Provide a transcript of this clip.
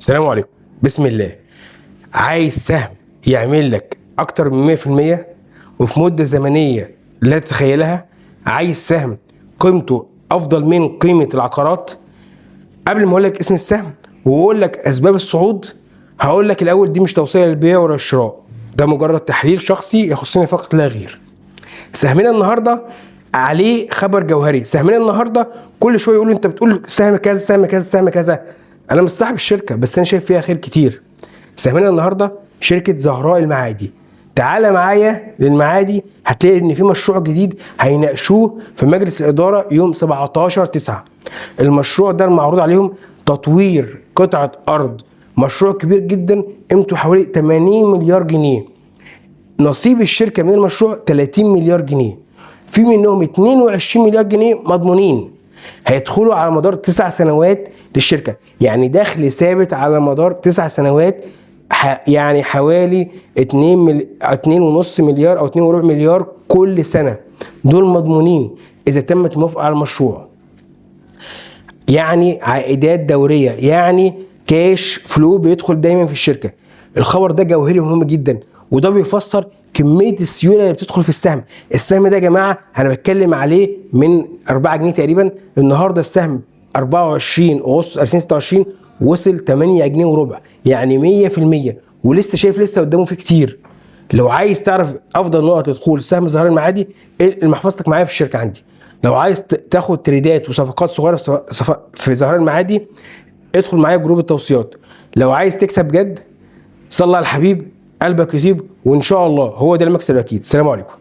السلام عليكم. بسم الله. عايز سهم يعمل لك اكتر من 100% وفي مده زمنيه لا تتخيلها؟ عايز سهم قيمته افضل من قيمه العقارات؟ قبل ما اقول لك اسم السهم واقول لك اسباب الصعود، هقول لك الاول دي مش توصيه للبيع ولا الشراء، ده مجرد تحليل شخصي يخصني فقط لا غير. سهمنا النهارده عليه خبر جوهري. سهمنا النهارده كل شويه يقولوا انت بتقول سهم كذا سهم كذا سهم كذا. انا مش صاحب الشركه بس انا شايف فيها خير كتير. سهمنا النهارده شركه زهراء المعادي. تعالى معايا للمعادي، هتلاقي ان في مشروع جديد هيناقشوه في مجلس الاداره يوم 17/9. المشروع ده المعروض عليهم تطوير قطعه ارض، مشروع كبير جدا قيمته حوالي 80 مليار جنيه. نصيب الشركه من المشروع 30 مليار جنيه، في منهم 22 مليار جنيه مضمونين هيدخلوا على مدار 9 سنوات للشركه، يعني دخل ثابت على مدار 9 سنوات، يعني حوالي 2.5 مليار او 2.4 مليار كل سنه. دول مضمونين اذا تمت الموافقه على المشروع، يعني عائدات دوريه، يعني كاش فلو بيدخل دايما في الشركه. الخبر ده جوهري ومهم جدا، وده بيفسر كميه السيوله اللي بتدخل في السهم. السهم ده يا جماعه انا بتكلم عليه من 4 جنيه تقريبا، النهارده السهم 24 اغسطس 2026 وصل 8 جنيه وربع، يعني 100%، ولسه شايف لسه قدامه في كتير. لو عايز تعرف افضل نقط لدخول سهم زهراء المعادي، محفظتك معايا في الشركه عندي. لو عايز تاخد تريدات وصفقات صغيره في زهراء المعادي، ادخل معايا جروب التوصيات. لو عايز تكسب جد، صلى على الحبيب، قلبك يطيب، وان شاء الله هو ده المكسب الاكيد. السلام عليكم.